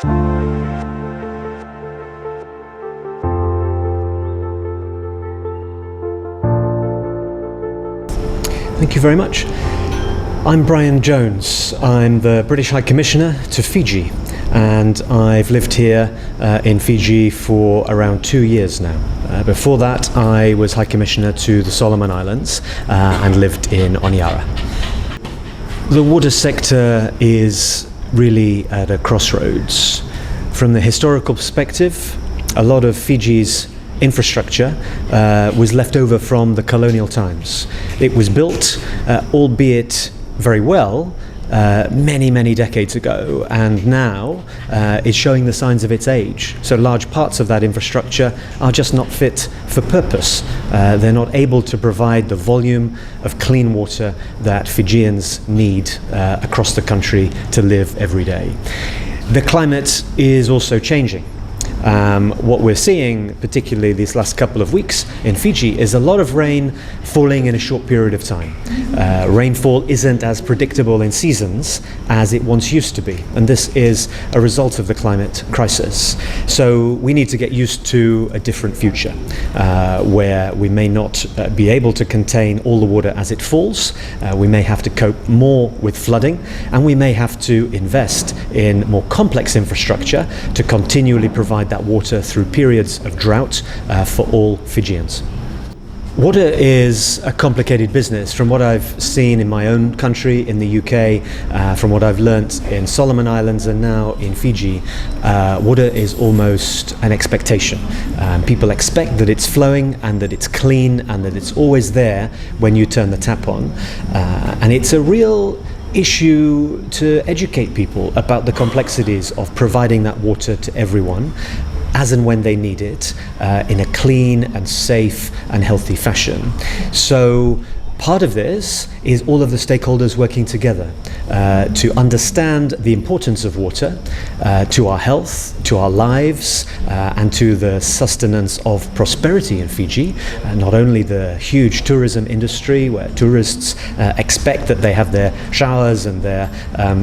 Thank you very much. I'm Brian Jones. I'm the British High Commissioner to Fiji, and I've lived here in Fiji for around 2 years now. Before that, I was High Commissioner to the Solomon Islands and lived in Honiara. The water sector is really at a crossroads. From the historical perspective, a lot of Fiji's infrastructure was left over from the colonial times. It was built, albeit very well, many decades ago, and now is showing the signs of its age. So large parts of that infrastructure are just not fit for purpose. They're not able to provide the volume of clean water that Fijians need across the country to live every day. The climate is also changing. What we're seeing, particularly these last couple of weeks in Fiji, is a lot of rain falling in a short period of time. Rainfall isn't as predictable in seasons as it once used to be, and this is a result of the climate crisis. So we need to get used to a different future, where we may not be able to contain all the water as it falls. We may have to cope more with flooding, and we may have to invest in more complex infrastructure to continually provide that water through periods of drought for all Fijians. Water is a complicated business. From what I've seen in my own country, in the UK, from what I've learnt in Solomon Islands and now in Fiji, water is almost an expectation. People expect that it's flowing and that it's clean and that it's always there when you turn the tap on. And it's a real issue to educate people about the complexities of providing that water to everyone as and when they need it in a clean and safe and healthy fashion. So part of this is all of the stakeholders working together to understand the importance of water to our health, to our lives, and to the sustenance of prosperity in Fiji. Not only the huge tourism industry where tourists expect that they have their showers and their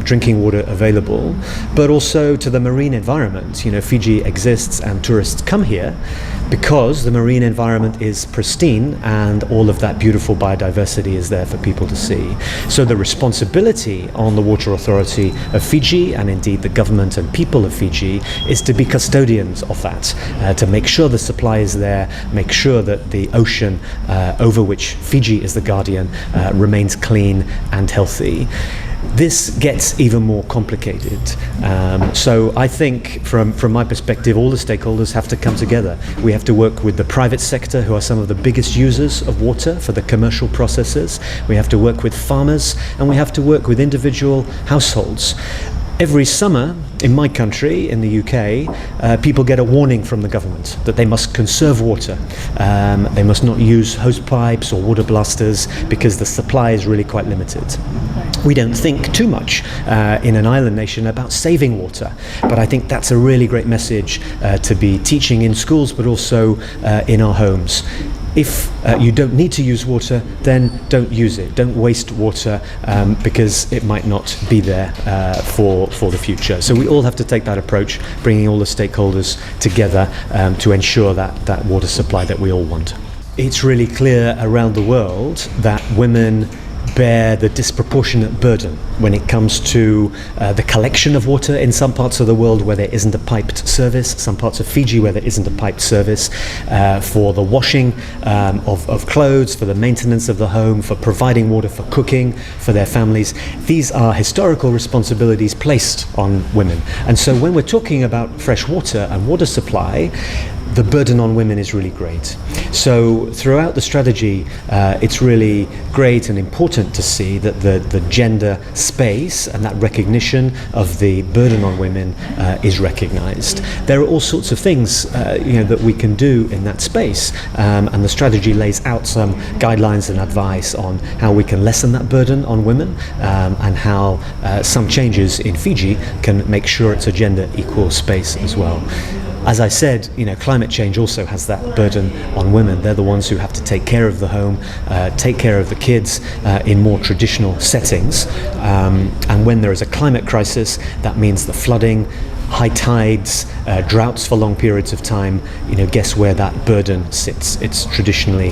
drinking water available, but also to the marine environment. You know, Fiji exists and tourists come here because the marine environment is pristine and all of that beautiful biodiversity is there for people to see. So the responsibility on the Water Authority of Fiji, and indeed the government and people of Fiji, is to be custodians of that, to make sure the supply is there, make sure that the ocean over which Fiji is the guardian remains clean and healthy. This gets even more complicated. So I think from my perspective, all the stakeholders have to come together. We have to work with the private sector, who are some of the biggest users of water for the commercial processes. We have to work with farmers, and we have to work with individual households. Every summer in my country, in the UK, people get a warning from the government that they must conserve water. They must not use hose pipes or water blasters because the supply is really quite limited. We don't think too much in an island nation about saving water, but I think that's a really great message to be teaching in schools, but also in our homes. If you don't need to use water, then don't use it. Don't waste water because it might not be there for the future. So we all have to take that approach, bringing all the stakeholders together to ensure that water supply that we all want. It's really clear around the world that women bear the disproportionate burden when it comes to the collection of water in some parts of the world where there isn't a piped service, some parts of Fiji where there isn't a piped service, for the washing of clothes, for the maintenance of the home, for providing water for cooking for their families. These are historical responsibilities placed on women. And so when we're talking about fresh water and water supply, the burden on women is really great. So throughout the strategy, it's really great and important to see that the gender space and that recognition of the burden on women is recognized. There are all sorts of things that we can do in that space, and the strategy lays out some guidelines and advice on how we can lessen that burden on women, and how some changes in Fiji can make sure it's a gender equal space as well. As I said, climate change also has that burden on women. They're the ones who have to take care of the home, take care of the kids in more traditional settings. And when there is a climate crisis, that means the flooding, high tides, droughts for long periods of time, guess where that burden sits? It's traditionally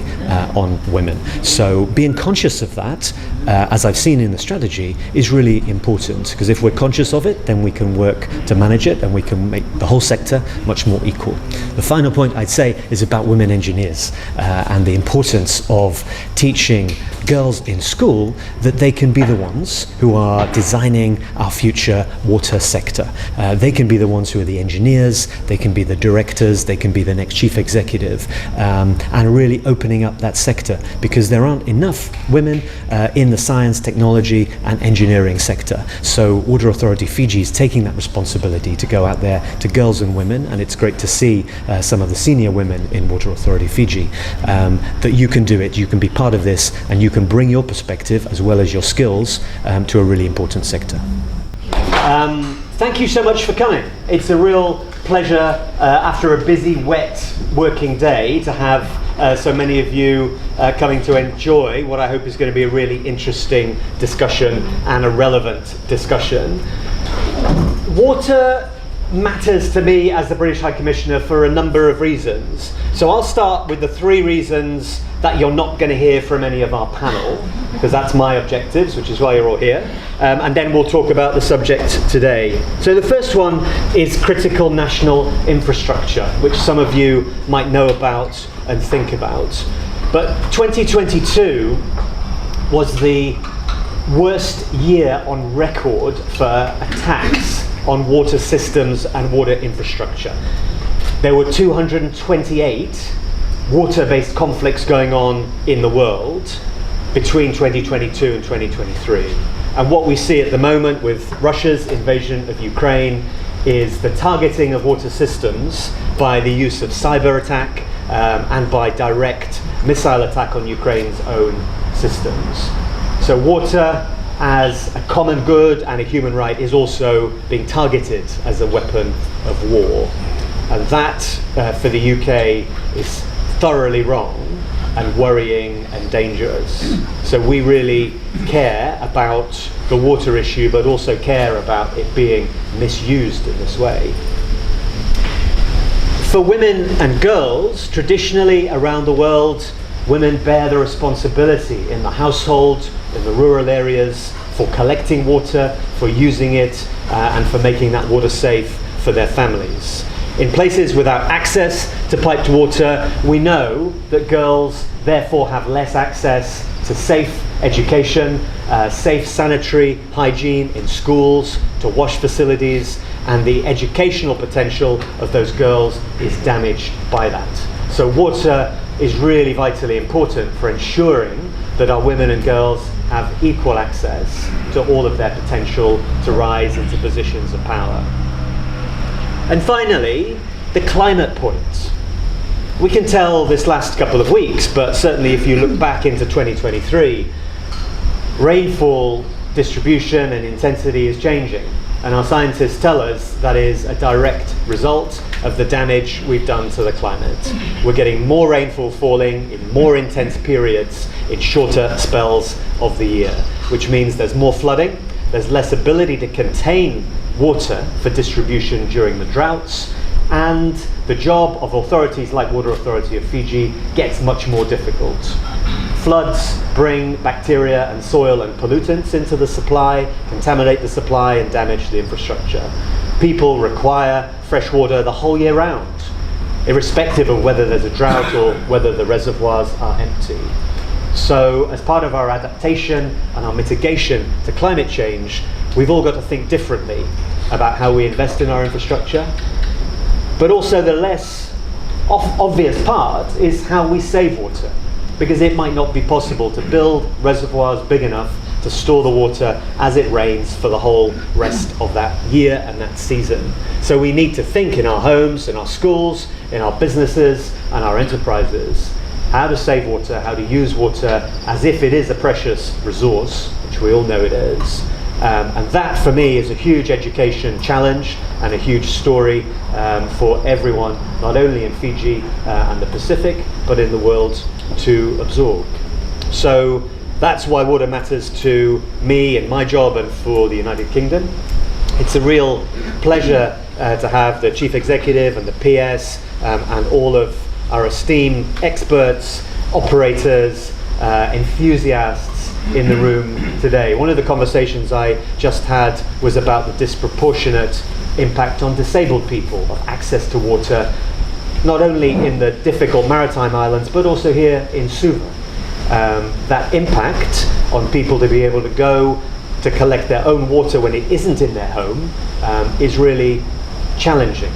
on women. So being conscious of that, as I've seen in the strategy, is really important, because if we're conscious of it, then we can work to manage it and we can make the whole sector much more equal. The final point I'd say is about women engineers and the importance of teaching girls in school that they can be the ones who are designing our future water sector. They can be the ones who are the engineers, they can be the directors, they can be the next chief executive, and really opening up that sector, because there aren't enough women in the science, technology and engineering sector. So Water Authority Fiji is taking that responsibility to go out there to girls and women, and it's great to see some of the senior women in Water Authority Fiji, that you can do it, you can be part of this, and you can bring your perspective as well as your skills to a really important sector. Thank you so much for coming. It's a real pleasure after a busy, wet working day to have so many of you coming to enjoy what I hope is going to be a really interesting discussion and a relevant discussion. Water matters to me as the British High Commissioner for a number of reasons. So I'll start with the 3 reasons that you're not going to hear from any of our panel, because that's my objectives, which is why you're all here. And then we'll talk about the subject today. So the first one is critical national infrastructure, which some of you might know about and think about. But 2022 was the worst year on record for attacks on water systems and water infrastructure. There were 228 water-based conflicts going on in the world between 2022 and 2023. And what we see at the moment with Russia's invasion of Ukraine is the targeting of water systems by the use of cyber attack and by direct missile attack on Ukraine's own systems. So water as a common good and a human right is also being targeted as a weapon of war. And that, for the UK, is thoroughly wrong and worrying and dangerous. So we really care about the water issue, but also care about it being misused in this way. For women and girls, traditionally around the world, women bear the responsibility in the household, in the rural areas, for collecting water, for using it, and for making that water safe for their families. In places without access to piped water, we know that girls therefore have less access to safe education, safe sanitary hygiene in schools, to wash facilities, and the educational potential of those girls is damaged by that. So water is really vitally important for ensuring that our women and girls have equal access to all of their potential to rise into positions of power. And finally, the climate point. We can tell this last couple of weeks, but certainly if you look back into 2023, rainfall distribution and intensity is changing. And our scientists tell us that is a direct result of the damage we've done to the climate. We're getting more rainfall falling in more intense periods in shorter spells of the year, which means there's more flooding, there's less ability to contain water for distribution during the droughts, and the job of authorities like Water Authority of Fiji gets much more difficult. Floods bring bacteria and soil and pollutants into the supply, contaminate the supply and damage the infrastructure. People require fresh water the whole year round, irrespective of whether there's a drought or whether the reservoirs are empty. So as part of our adaptation and our mitigation to climate change, we've all got to think differently about how we invest in our infrastructure. But also the less obvious part is how we save water, because it might not be possible to build reservoirs big enough to store the water as it rains for the whole rest of that year and that season. So we need to think in our homes, in our schools, in our businesses and our enterprises, how to save water, how to use water as if it is a precious resource, which we all know it is. And that, for me, is a huge education challenge and a huge story for everyone, not only in Fiji and the Pacific, but in the world to absorb. So that's why water matters to me and my job and for the United Kingdom. It's a real pleasure to have the Chief Executive and the PS and all of our esteemed experts, operators, enthusiasts in the room today. One of the conversations I just had was about the disproportionate impact on disabled people of access to water, not only in the difficult maritime islands, but also here in Suva. That impact on people to be able to go to collect their own water when it isn't in their home is really challenging.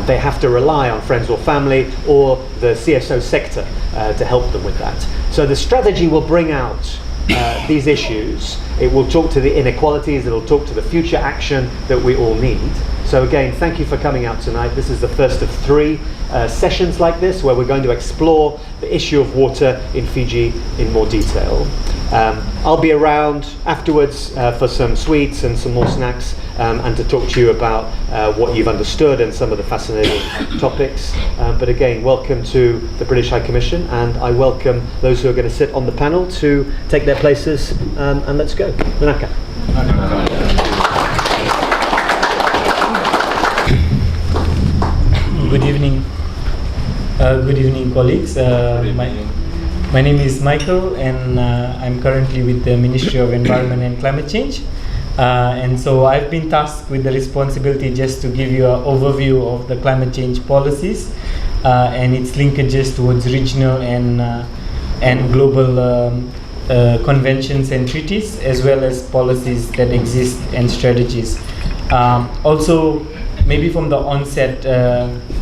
They have to rely on friends or family or the CSO sector to help them with that. So the strategy will bring out these issues. It will talk to the inequalities, it will talk to the future action that we all need. So again, thank you for coming out tonight. This is the first of 3 sessions like this where we're going to explore the issue of water in Fiji in more detail. I'll be around afterwards for some sweets and some more snacks and to talk to you about what you've understood and some of the fascinating topics. But again, welcome to the British High Commission, and I welcome those who are going to sit on the panel to take their places, and let's go. Manaka. Good evening. Good evening, colleagues. My name is Michael, and I'm currently with the Ministry of Environment and Climate Change. And so I've been tasked with the responsibility just to give you an overview of the climate change policies and its linkages towards regional and global conventions and treaties, as well as policies that exist and strategies. Also, maybe from the onset,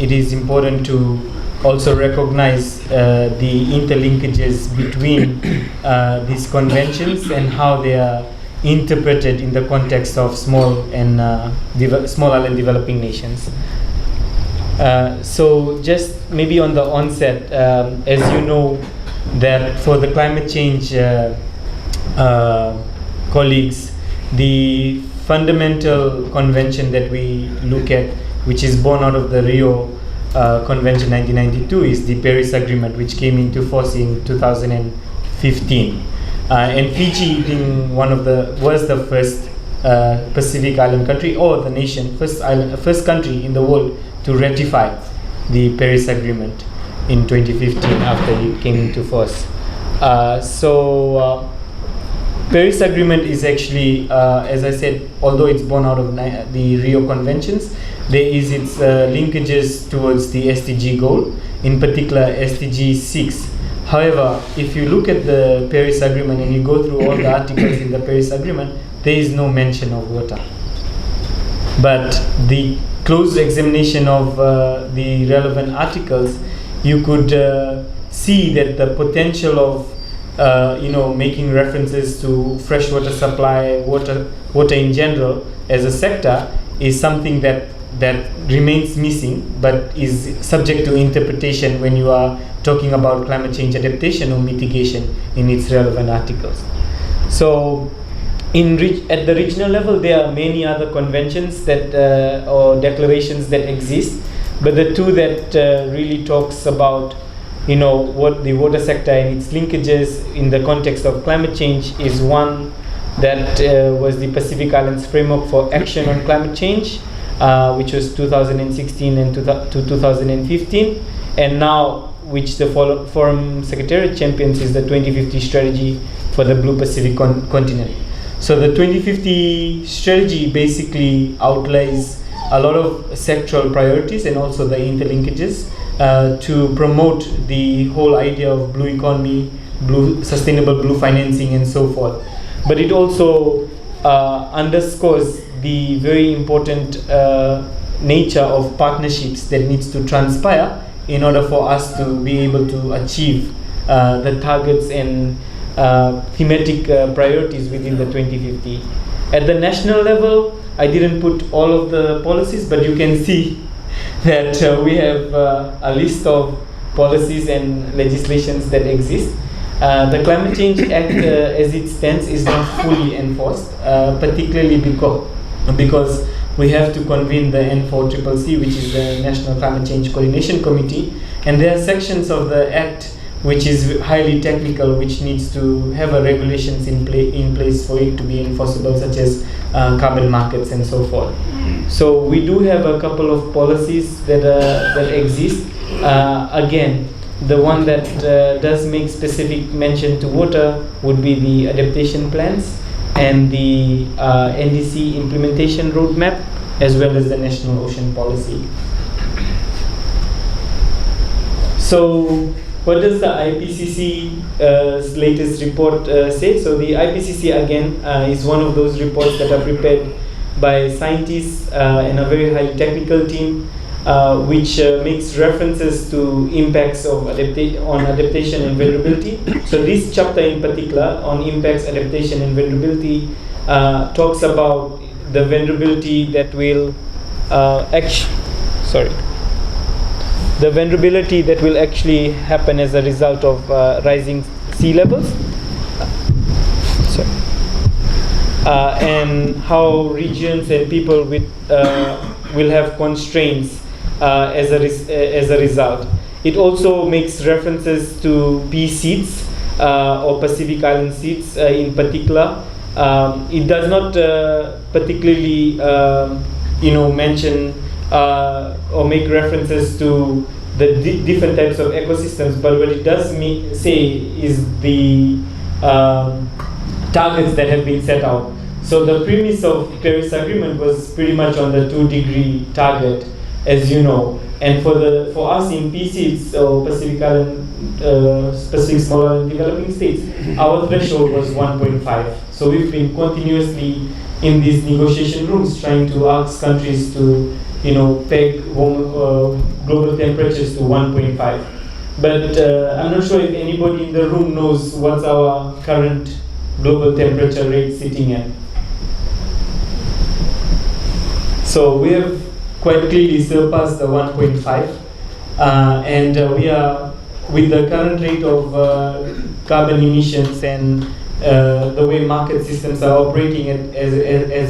it is important to also recognize the interlinkages between these conventions and how they are interpreted in the context of small island developing nations. So just maybe on the onset, as you know, that for the climate change colleagues, the fundamental convention that we look at, which is born out of the Rio Convention 1992, is the Paris Agreement, which came into force in 2015. And Fiji, being was the first Pacific island country, or the nation, first country in the world to ratify the Paris Agreement in 2015 after it came into force. Paris Agreement is actually, as I said, although it's born out of the Rio Conventions, there is its linkages towards the SDG goal, in particular SDG 6. However, if you look at the Paris Agreement and you go through all the articles in the Paris Agreement, there is no mention of water. But the close examination of the relevant articles, you could see that the potential of making references to freshwater supply, water in general as a sector is something that remains missing, but is subject to interpretation when you are talking about climate change adaptation or mitigation in its relevant articles. So at the regional level, there are many other conventions that or declarations that exist, but the two that really talks about what the water sector and its linkages in the context of climate change is one that was the Pacific Islands Framework for Action on Climate Change, which was 2016 and to 2015, and now which the Forum Secretariat champions is the 2050 strategy for the Blue Pacific continent. So the 2050 strategy basically outlines a lot of sectoral priorities and also the interlinkages to promote the whole idea of blue economy, sustainable blue financing, and so forth. But it also underscores the very important nature of partnerships that needs to transpire in order for us to be able to achieve the targets and thematic priorities within the 2050. At the national level, I didn't put all of the policies, but you can see that we have a list of policies and legislations that exist. The Climate Change Act, as it stands, is not fully enforced, particularly because we have to convene the N4CCC, which is the National Climate Change Coordination Committee, and there are sections of the Act which is highly technical, which needs to have a regulations in place for it to be enforceable, such as carbon markets and so forth. So we do have a couple of policies that exist. Again, the one that does make specific mention to water would be the adaptation plans and the NDC implementation roadmap, as well as the National Ocean Policy. So what does the IPCC's latest report say? So the IPCC, again, is one of those reports that are prepared by scientists and a very highly technical team, which makes references to impacts of on adaptation and vulnerability. So this chapter in particular on impacts, adaptation and vulnerability talks about the vulnerability that will the vulnerability that will actually happen as a result of rising sea levels. And how regions and people will have constraints as a result. It also makes references to PSEADS or Pacific Island seeds in particular. It does not particularly mention or make references to the different types of ecosystems, but what it does say is the targets that have been set out. So the premise of Paris Agreement was pretty much on the 2-degree target, as you know. And for us in PSEADS or Pacific Island, Pacific Small Island Developing States, our threshold was 1.5. So we've been continuously in these negotiation rooms trying to ask countries to, peg global temperatures to 1.5. But I'm not sure if anybody in the room knows what's our current global temperature rate sitting at. So we have quite clearly surpassed the 1.5, and we are, with the current rate of carbon emissions and the way market systems are operating as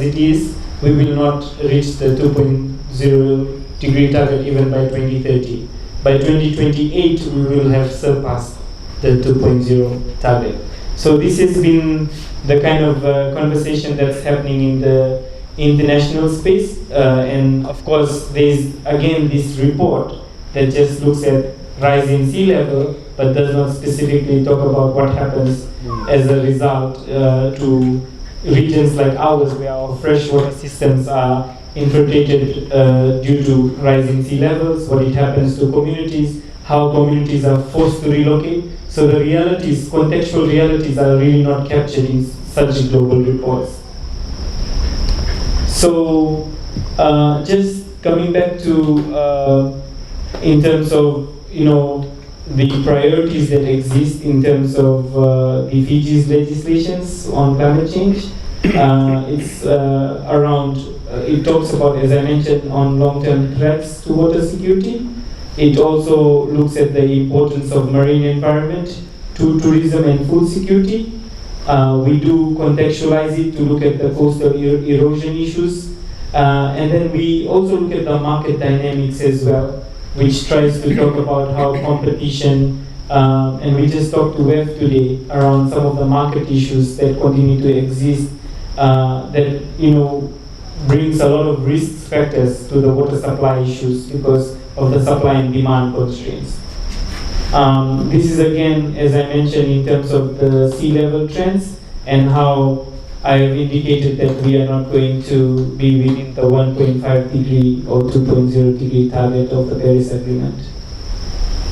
it is, we will not reach the 2.0 degree target even by 2030. By 2028, we will have surpassed the 2.0 target. So this has been the kind of conversation that's happening in the international space, and of course there's again this report that just looks at rise in sea level but does not specifically talk about what happens as a result to regions like ours where our freshwater systems are infiltrated due to rising sea levels, what it happens to communities, how communities are forced to relocate. So the realities, contextual realities, are really not captured in such global reports. So just coming back to in terms of the priorities that exist in terms of the Fiji's legislations on climate change, it's around. It talks about, as I mentioned, on long-term threats to water security. It also looks at the importance of marine environment to tourism and food security. We do contextualize it to look at the coastal erosion issues. And then we also look at the market dynamics as well, which tries to talk about how competition, and we just talked to WAF today around some of the market issues that continue to exist, that brings a lot of risk factors to the water supply issues because of the supply and demand constraints. This is again, as I mentioned, in terms of the sea level trends and how I have indicated that we are not going to be within the 1.5 degree or 2.0 degree target of the Paris Agreement.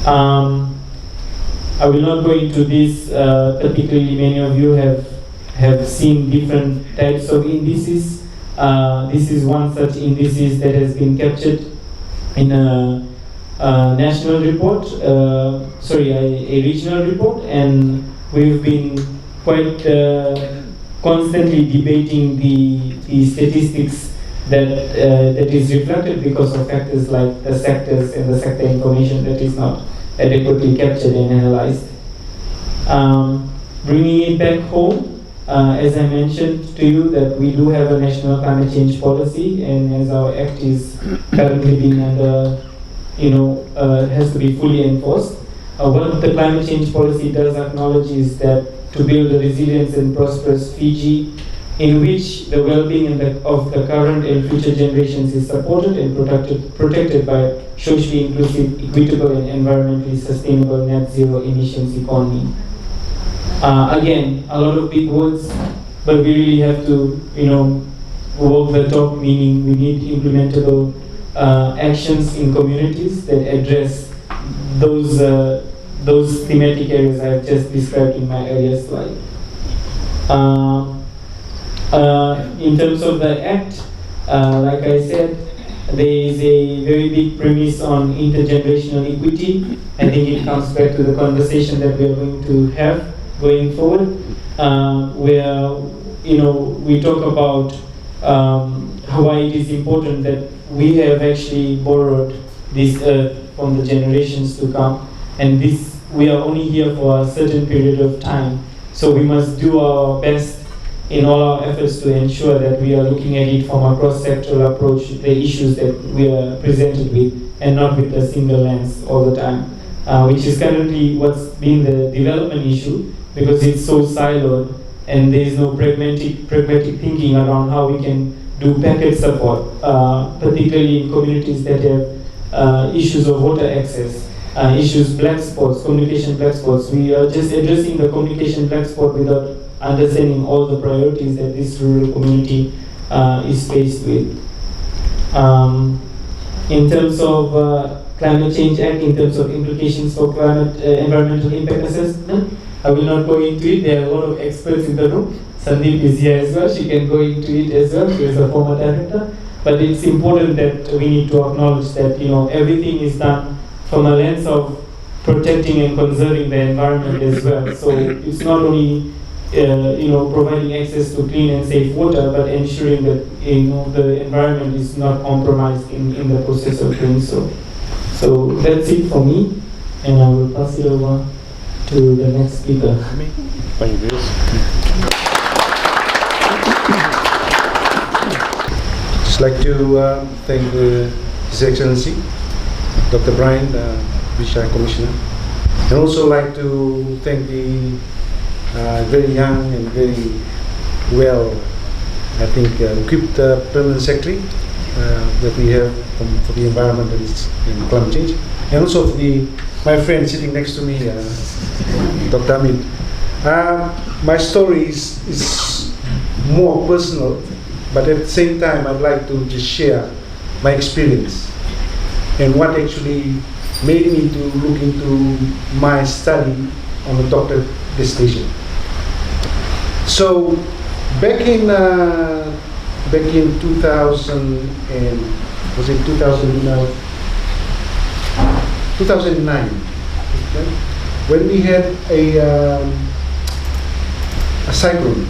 I will not go into this, particularly many of you have seen different types of indices. This is one such indices that has been captured in a national report, a regional report, and we've been quite constantly debating the statistics that is reflected because of factors like the sectors and the sector information that is not adequately captured and analyzed. Bringing it back home, as I mentioned to you, that we do have a national climate change policy, and as our act is currently being under, has to be fully enforced. What the climate change policy does acknowledge is that to build a resilient and prosperous Fiji, in which the well-being of the current and future generations is supported and protected by socially inclusive, equitable, and environmentally sustainable net zero emissions economy. Again, a lot of big words, but we really have to, walk the talk, meaning we need implementable actions in communities that address those thematic areas I have just described in my earlier slide. In terms of the Act, like I said, there is a very big premise on intergenerational equity. I think it comes back to the conversation that we are going to have going forward, where we talk about why it is important that we have actually borrowed this earth from the generations to come, and we are only here for a certain period of time. So we must do our best in all our efforts to ensure that we are looking at it from a cross-sectoral approach to the issues that we are presented with, and not with a single lens all the time, which is currently what's been the development issue, because it's so siloed and there is no pragmatic thinking around how we can do packet support, particularly in communities that have issues of water access, issues black spots, communication black spots. We are just addressing the communication black spot without understanding all the priorities that this rural community is faced with. In terms of Climate Change Act, in terms of implications for environmental impact assessment, I will not go into it. There are a lot of experts in the room. Sandeep is here as well. She can go into it as well. She is a former director. But it's important that we need to acknowledge that everything is done from a lens of protecting and conserving the environment as well. So it's not only providing access to clean and safe water, but ensuring that the environment is not compromised in the process of doing so. So that's it for me, and I will pass it over to the next speaker. Thank you. Just like to thank His Excellency Dr. Brian, British High Commissioner, and also like to thank the very young and very well, I think, equipped Permanent Secretary that we have for the environment and climate change, and also for my friend sitting next to me, Dr. Amit. My story is more personal, but at the same time I'd like to just share my experience and what actually made me to look into my study on the doctorate dissertation. So back in 2000 and was it 2009, when we had a cyclone,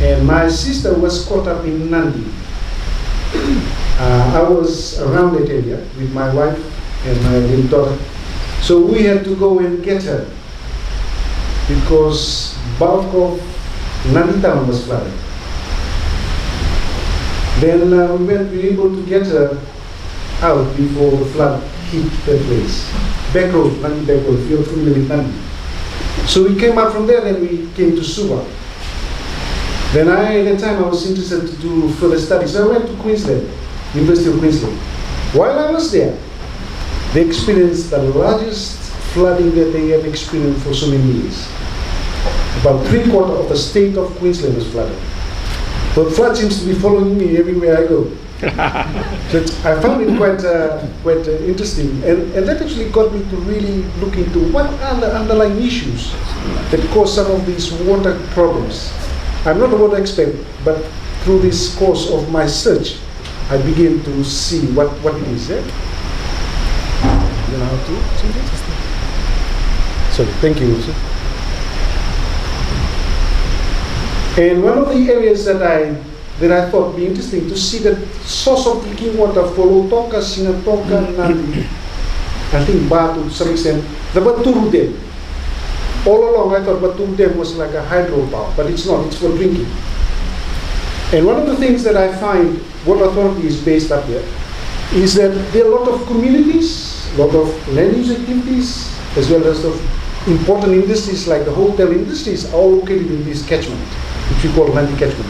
and my sister was caught up in Nandi. I was around that area with my wife and my little daughter, so we had to go and get her because bulk of Nandi town was flooded. Then we were able to get her out before the flood hit that place. Back road, Nandi back road, if you're familiar with Nandi. So we came up from there, then we came to Suva. Then at that time I was interested to do further studies. So I went to Queensland, University of Queensland. While I was there, they experienced the largest flooding that they have experienced for so many years. About 3/4 of the state of Queensland was flooded. So the flood seems to be following me everywhere I go. So I found it quite interesting, and that actually got me to really look into what are the underlying issues that cause some of these water problems. I'm not a water expert, but through this course of my search, I began to see what it is. You know how to change it? Sorry, thank you. And one of the areas that I thought would be interesting to see the source of drinking water for Lautoka, Singatoka, Nandi, I think Batu to some extent, the Baturu Dam. All along I thought Baturu Dam was like a hydropower, but it's not, it's for drinking. And one of the things that I find Water Authority is based up here is that there are a lot of communities, a lot of land use activities, as well as the important industries like the hotel industries are all located in this catchment, which we call Nandi catchment.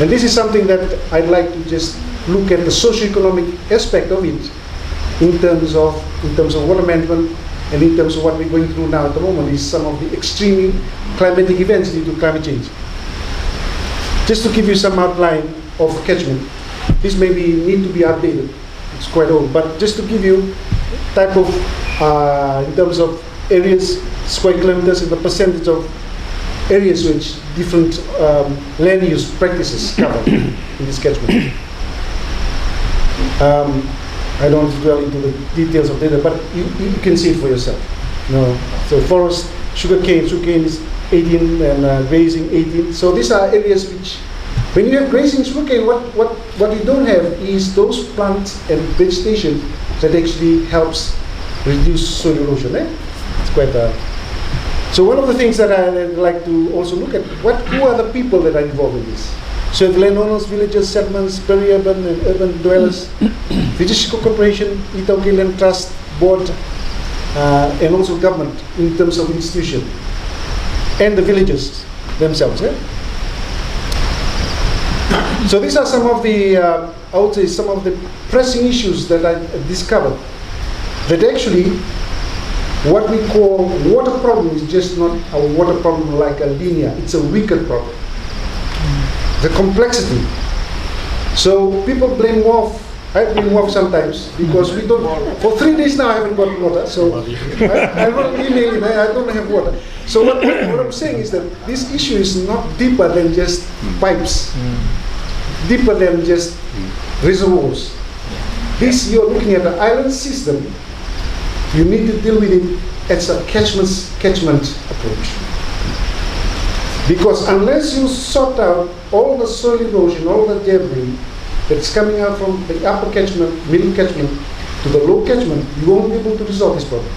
And this is something that I'd like to just look at the socio-economic aspect of it in terms of water management, and in terms of what we're going through now at the moment is some of the extreme climatic events due to climate change. Just to give you some outline of catchment, this maybe need to be updated. It's quite old, but just to give you type of, in terms of areas, square kilometers, and the percentage of areas which different land use practices cover in this catchment. I don't want to dwell into the details of data, but you can see it for yourself. So forest, sugarcane is 18, and grazing 18. So these are areas which, when you have grazing sugarcane, what you don't have is those plants and vegetation that actually helps reduce soil erosion. It's quite so one of the things that I'd like to also look at, who are the people that are involved in this? So the landowners, villages, settlements, peri-urban and urban dwellers, British Corporation, Itaukei Land Trust Board, and also government in terms of institution, and the villagers themselves. So these are some of the, I would say, some of the pressing issues that I discovered, that actually what we call water problem is just not a water problem like a linear, it's a wicked problem. The complexity. So people blame WAF. I blame WAF sometimes because we don't. For 3 days now I haven't got water. So I wrote an email. I don't have water. So what I'm saying is that this issue is not deeper than just pipes, deeper than just reservoirs. This you're looking at an island system. You need to deal with it as a catchment approach. Because unless you sort out all the soil erosion, all the debris that's coming out from the upper catchment, middle catchment to the low catchment, you won't be able to resolve this problem.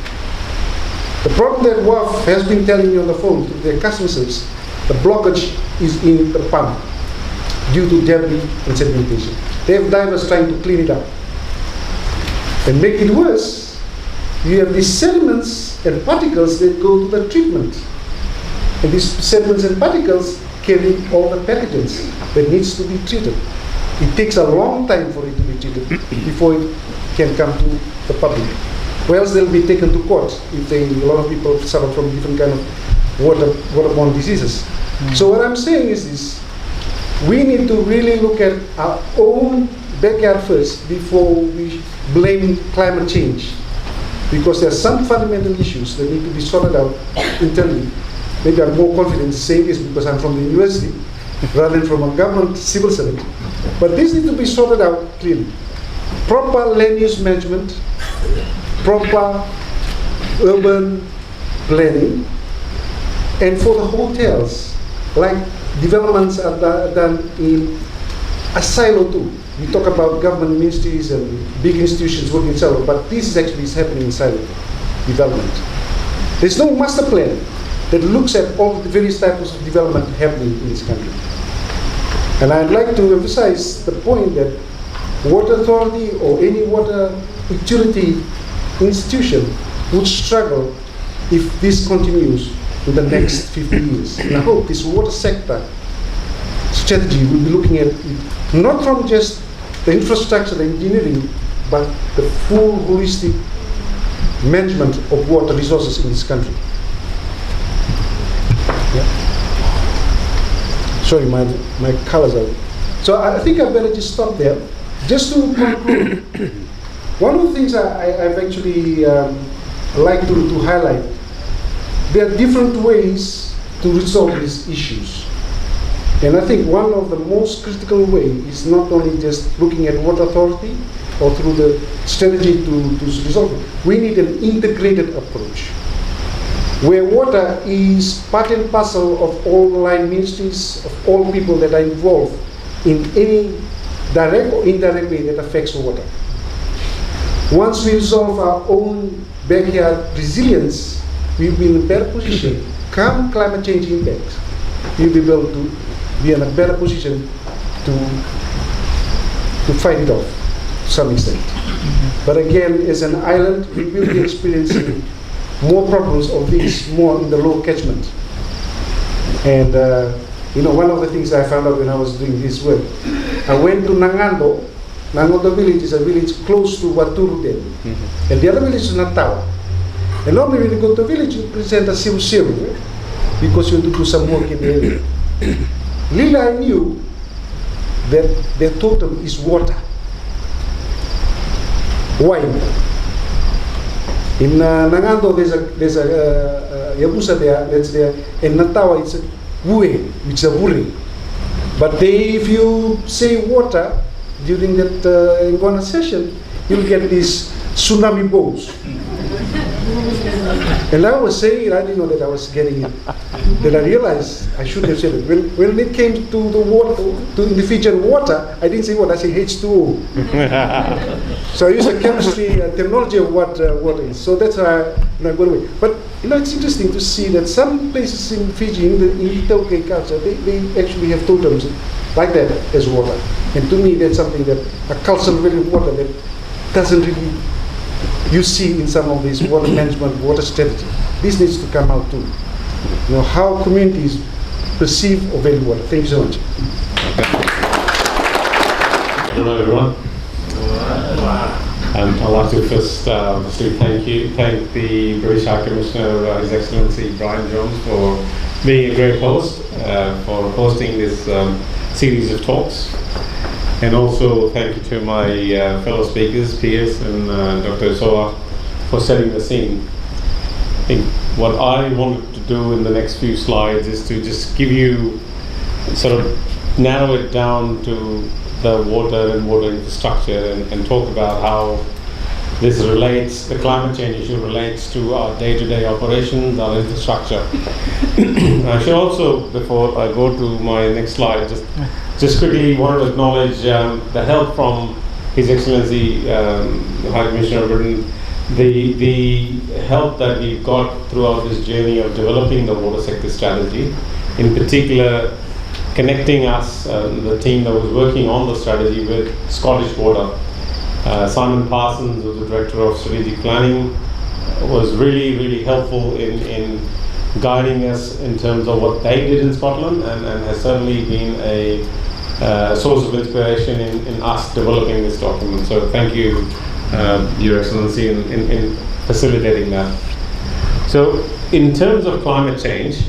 The problem that WAF has been telling me on the phone to their customer service, the blockage is in the pump due to debris and sedimentation. They have divers trying to clean it up. And make it worse, you have these sediments and particles that go to the treatment. And these sediments and particles carry all the pathogens that needs to be treated. It takes a long time for it to be treated before it can come to the public. Or else they'll be taken to court if a lot of people suffer from different kind of waterborne diseases. So what I'm saying is this: we need to really look at our own backyard first before we blame climate change, because there are some fundamental issues that need to be sorted out internally. Maybe I'm more confident saying this because I'm from the university rather than from a government civil servant. But this needs to be sorted out clearly. Proper land use management, proper urban planning, and for the hotels, like developments are done in a silo too. We talk about government ministries and big institutions working in silo, but this actually is happening in silo development. There's no master plan that looks at all the various types of development happening in this country. And I'd like to emphasize the point that water authority or any water utility institution would struggle if this continues in the next 50 years. And I hope this water sector strategy will be looking at it not from just the infrastructure, the engineering, but the full holistic management of water resources in this country. Sorry, my colors are. So I think I better just stop there. Just to conclude, one of the things I've actually like to highlight, there are different ways to resolve these issues. And I think one of the most critical ways is not only just looking at water authority or through the strategy to resolve it. We need an integrated approach, where water is part and parcel of all line ministries, of all people that are involved in any direct or indirect way that affects water. Once we resolve our own backyard resilience, we'll be in a better position. Come climate change impact, we'll be able to be in a better position to fight it off to some extent. But again, as an island, we will be experiencing more problems of this more in the low catchment. And one of the things I found out when I was doing this work, I went to Nangando. Nangando village is a village close to Waturu then. And the other village is Natawa. And normally when you go to a village, you present a siu-siu, because you want to do some work in the area. Little I knew that their totem is water, wine. In Nangando, there's a Yabusa that's there. In Natawa, it's a Wue, which is a Wuri. But if you say water during that Ngwana session, you'll get these tsunami boats. And I was saying it, I didn't know that I was getting it. Then I realized I shouldn't have said it. When it came to the water, to the Fijian water, I didn't say water, I said H2O. So I used a chemistry and terminology of what water is. So that's why I'm going away. But it's interesting to see that some places in Fiji, in the Tauke culture, they actually have totems like that as water. And to me, that's something that a cultural value of water that doesn't really you see in some of these water management, water strategy. This needs to come out too. How communities perceive or value water. Thank you so much. Hello everyone. I'd like to first thank the British High Commissioner, His Excellency Brian Jones, for being a great host, for hosting this series of talks. And also thank you to my fellow speakers, Piers and Dr. Soa, for setting the scene. I think what I wanted to do in the next few slides is to just give you, sort of narrow it down to the water and water infrastructure and talk about how this relates, the climate change issue relates to our day-to-day operations, our infrastructure. I should also, before I go to my next slide, just quickly want to acknowledge the help from His Excellency High Commissioner of Britain, the help that we've got throughout this journey of developing the water sector strategy, in particular connecting us, the team that was working on the strategy, with Scottish Water. Simon Parsons, who's the Director of Strategic Planning, was really, really helpful in guiding us in terms of what they did in Scotland, and has certainly been a source of inspiration in us developing this document. So thank you, Your Excellency, in facilitating that. So in terms of climate change,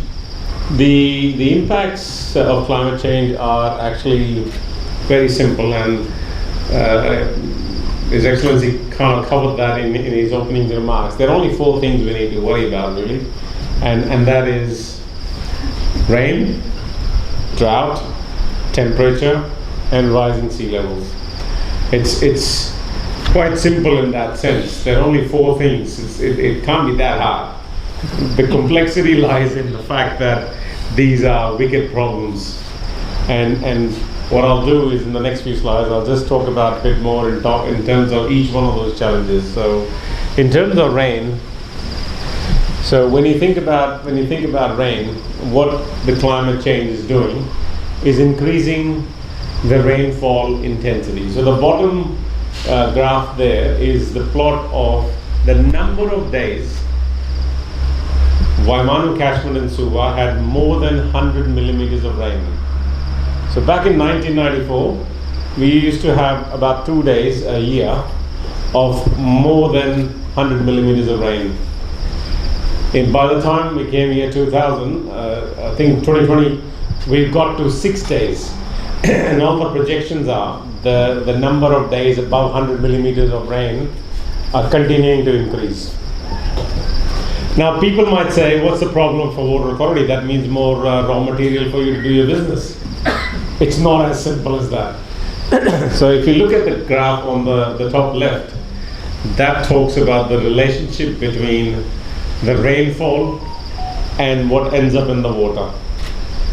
the impacts of climate change are actually very simple, and His Excellency kind of covered that in his opening remarks. There are only 4 things we need to worry about, really, and that is rain, drought, temperature, and rising sea levels. It's quite simple in that sense. There are only 4 things. It can't be that hard. The complexity lies in the fact that these are wicked problems, and what I'll do is in the next few slides I'll just talk about a bit more in terms of each one of those challenges. So in terms of rain, so when you think about rain, what the climate change is doing is increasing the rainfall intensity. So the bottom graph there is the plot of the number of days Waimanu catchment in Suva had more than 100 millimeters of rain. So back in 1994, we used to have about 2 days a year of more than 100 millimeters of rain. And by the time we came here 2000, I think 2020, we've got to 6 days. And all the projections are the number of days above 100 millimeters of rain are continuing to increase. Now people might say, what's the problem for Water Authority? That means more raw material for you to do your business. It's not as simple as that. So if you look at the graph on the top left, that talks about the relationship between the rainfall and what ends up in the water.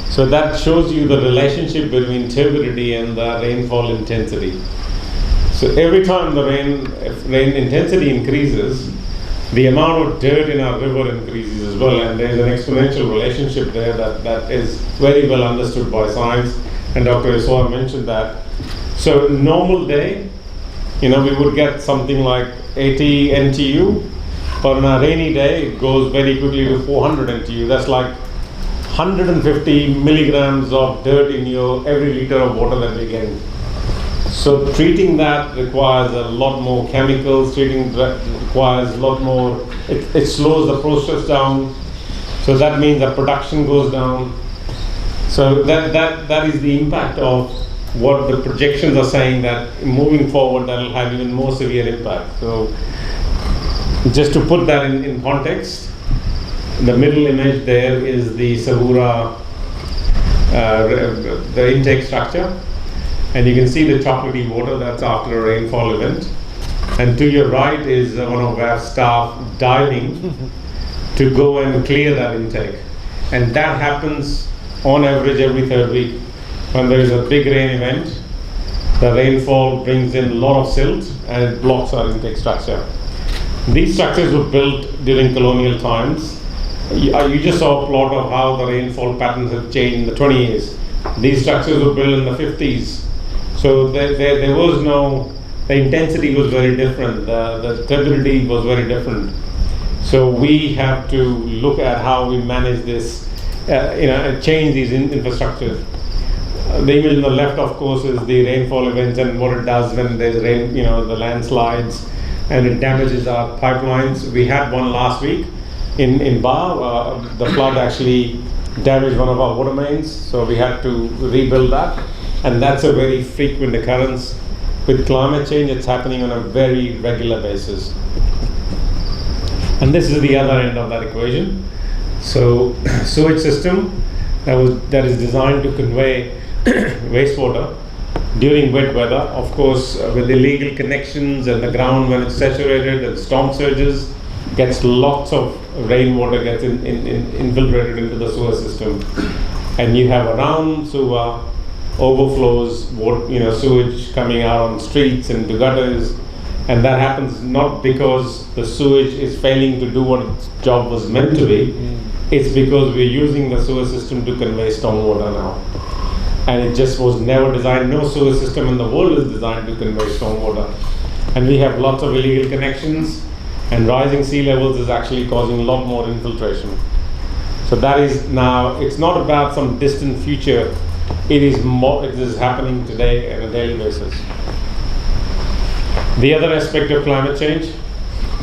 So that shows you the relationship between turbidity and the rainfall intensity. So every time the rain intensity increases, the amount of dirt in our river increases as well, and there's an exponential relationship there that is very well understood by science, and Dr. Isoa mentioned that. So normal day, we would get something like 80 NTU, But on a rainy day, it goes very quickly to 400 NTU. That's like 150 milligrams of dirt in your every liter of water that we're getting. So treating that requires a lot more chemicals. Treating that requires a lot more. It slows the process down. So that means that production goes down. So that is the impact of what the projections are saying, that moving forward that will have even more severe impact. So just to put that in context, the middle image there is the Savura, the intake structure. And you can see the chocolatey water, that's after a rainfall event. And to your right is one of our staff diving to go and clear that intake. And that happens on average every third week. When there is a big rain event, the rainfall brings in a lot of silt and it blocks our intake structure. These structures were built during colonial times. You just saw a plot of how the rainfall patterns have changed in the 20 years. These structures were built in the 50s. So there was no, the intensity was very different, the turbidity was very different. So we have to look at how we manage this, change these infrastructures. The image on the left, of course, is the rainfall events and what it does when there's rain, the landslides, and it damages our pipelines. We had one last week in Bar. The flood actually damaged one of our water mains, so we had to rebuild that. And that's a very frequent occurrence. With climate change, it's happening on a very regular basis. And this is the other end of that equation. So, sewage system that is designed to convey wastewater during wet weather. Of course, with illegal connections and the ground when it's saturated and storm surges, gets lots of rainwater gets infiltrated into the sewer system, and you have around sewer overflows, sewage coming out on streets and to gutters, and that happens not because the sewage is failing to do what its job was meant to be. It's because we're using the sewer system to convey stormwater now, and it just was never designed. No sewer system in the world is designed to convey stormwater, and we have lots of illegal connections, and rising sea levels is actually causing a lot more infiltration. So that is now, it's not about some distant future. It is happening today on a daily basis. The other aspect of climate change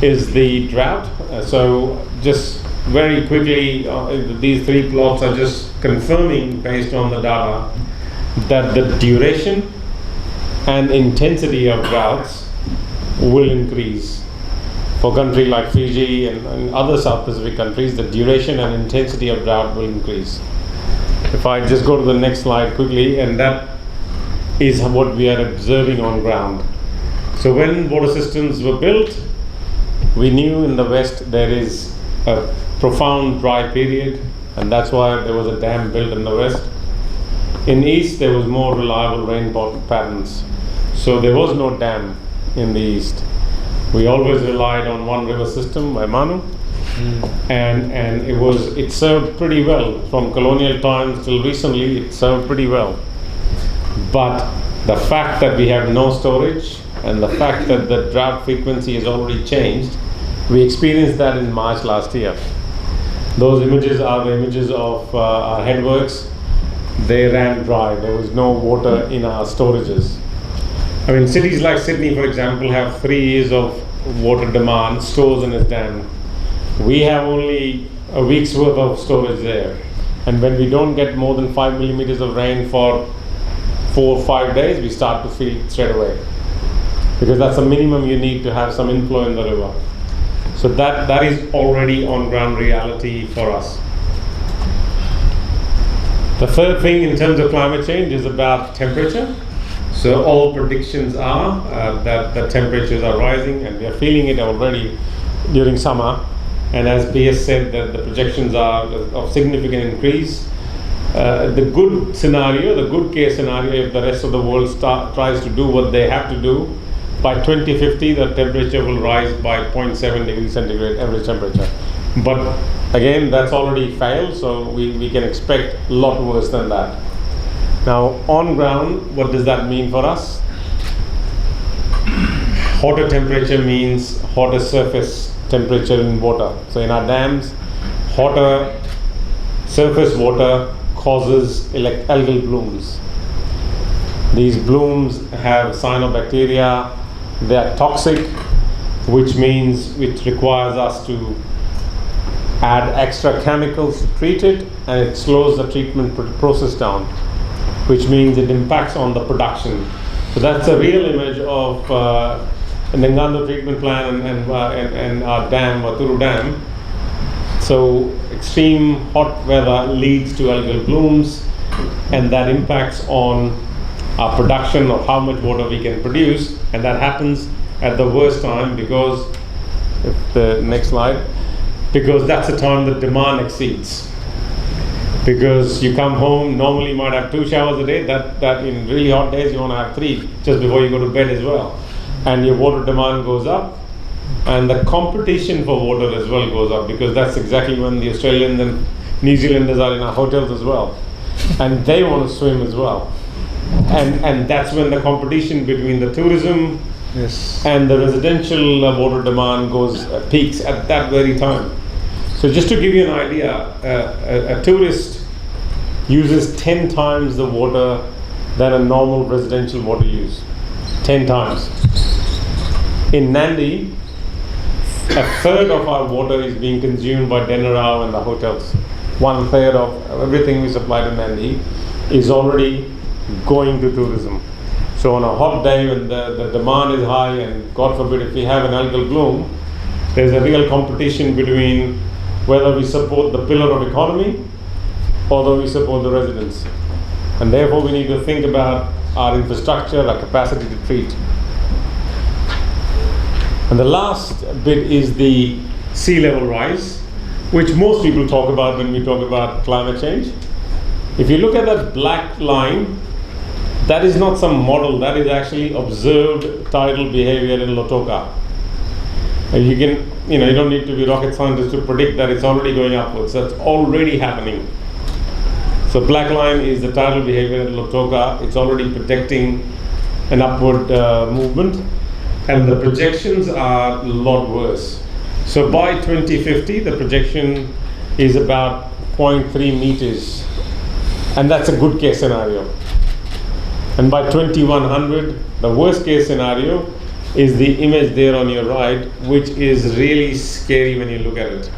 is the drought. So just very quickly, these three plots are just confirming, based on the data, that the duration and intensity of droughts will increase. For countries like Fiji and other South Pacific countries, the duration and intensity of drought will increase. If I just go to the next slide quickly, and that is what we are observing on ground. So when water systems were built, we knew in the West there is a profound dry period, and that's why there was a dam built in the West. In East, there was more reliable rain patterns. So there was no dam in the East. We always relied on one river system, Waimanu. And it served pretty well. From colonial times till recently, it served pretty well. But the fact that we have no storage and the fact that the drought frequency has already changed, we experienced that in March last year. Those images are the images of our headworks. They ran dry. There was no water in our storages. I mean, cities like Sydney, for example, have 3 years of water demand stores in its dam. We have only a week's worth of storage there. And when we don't get more than 5 millimeters of rain for 4 or 5 days, we start to feel it straight away. Because that's the minimum you need to have some inflow in the river. So that is already on ground reality for us. The third thing in terms of climate change is about temperature. So all predictions are that the temperatures are rising, and we are feeling it already during summer. And as PS said, that the projections are of significant increase. The good scenario, the good case scenario, if the rest of the world tries to do what they have to do, by 2050 the temperature will rise by 0.7 degrees centigrade average temperature. But again, that's already failed, so we can expect a lot worse than that. Now, on ground, what does that mean for us? Hotter temperature means hotter surface temperature in water. So in our dams, hotter surface water causes algal blooms. These blooms have cyanobacteria. They are toxic, which means it requires us to add extra chemicals to treat it, and it slows the treatment process down, which means it impacts on the production. So that's a real image of Nangando treatment plan and our dam, Waturu Dam. So extreme hot weather leads to algal blooms, and that impacts on our production of how much water we can produce, and that happens at the worst time because, if the next slide, because that's the time the demand exceeds. Because you come home, normally you might have 2 showers a day, that in really hot days you want to have 3 just before you go to bed as well. And your water demand goes up, and the competition for water as well goes up, because that's exactly when the Australians and New Zealanders are in our hotels as well. And they want to swim as well. And that's when the competition between the tourism and the residential water demand peaks at that very time. So just to give you an idea, a tourist uses 10 times the water than a normal residential water use. 10 times. In Nandi, a third of our water is being consumed by Denarau and the hotels. 1/3 of everything we supply to Nandi is already going to tourism. So on a hot day when the demand is high, and God forbid if we have an algal bloom, there's a real competition between whether we support the pillar of economy or whether we support the residents. And therefore we need to think about our infrastructure, our capacity to treat. And the last bit is the sea level rise, which most people talk about when we talk about climate change. If you look at that black line, that is not some model, that is actually observed tidal behavior in Lautoka. And you don't need to be rocket scientist to predict that it's already going upwards. That's already happening. So black line is the tidal behavior in Lautoka. It's already predicting an upward movement, and the projections are a lot worse. So by 2050, the projection is about 0.3 meters, and that's a good case scenario. And by 2100, the worst case scenario is the image there on your right, which is really scary when you look at it.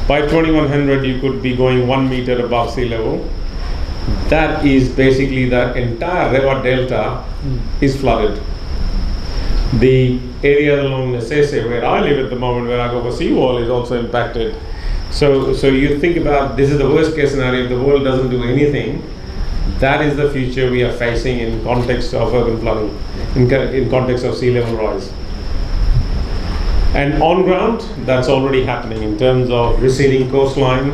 By 2100, you could be going 1 meter above sea level. That is basically the entire Rewa Delta is flooded. The area along the Sese, where I live at the moment, where I go for seawall, is also impacted. So you think about, this is the worst case scenario. If the world doesn't do anything, that is the future we are facing in context of urban flooding, in context of sea level rise. And on ground, that's already happening in terms of receding coastline.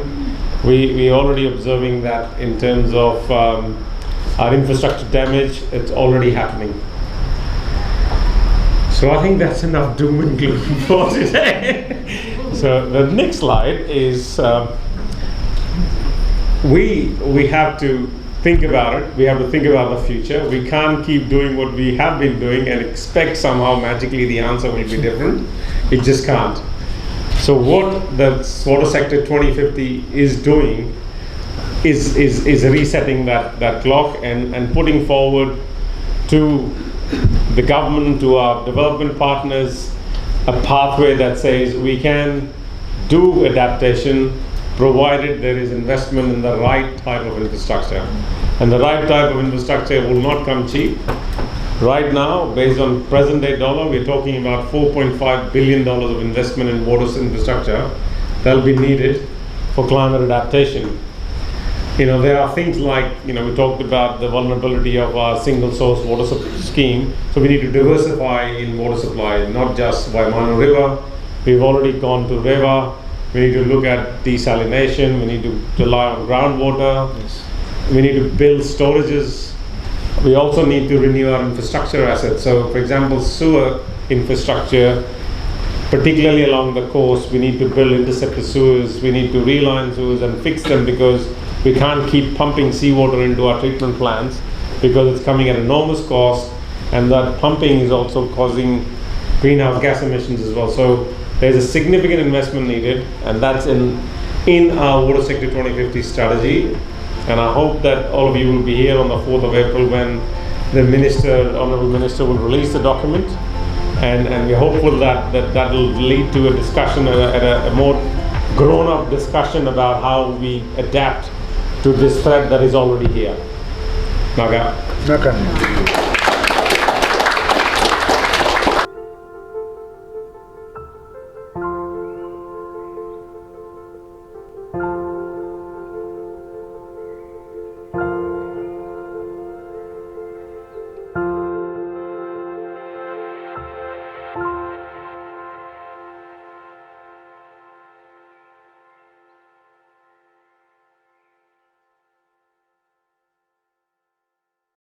We already observing that in terms of our infrastructure damage. It's already happening. So I think that's enough doom and gloom for today. So the next slide is we have to think about it. We have to think about the future. We can't keep doing what we have been doing and expect somehow magically the answer will be different. It just can't. So what the Water Sector 2050 is doing is resetting that clock and putting forward to the government, to our development partners, a pathway that says we can do adaptation provided there is investment in the right type of infrastructure. And the right type of infrastructure will not come cheap. Right now, based on present day dollar, we're talking about $4.5 billion of investment in water infrastructure that will be needed for climate adaptation. There are things like, we talked about the vulnerability of our single source water scheme. So we need to diversify in water supply, not just Waimanu River. We've already gone to Reva. We need to look at desalination. We need to rely on groundwater. Yes. We need to build storages. We also need to renew our infrastructure assets. So, for example, sewer infrastructure, particularly along the coast, we need to build interceptor sewers. We need to reline sewers and fix them, because we can't keep pumping seawater into our treatment plants because it's coming at enormous cost, and that pumping is also causing greenhouse gas emissions as well. So there's a significant investment needed, and that's in our Water Sector 2050 strategy. And I hope that all of you will be here on the 4th of April when the Honourable Minister will release the document. And we're hopeful that will lead to a discussion, a more grown-up discussion about how we adapt to this threat that is already here. Naga.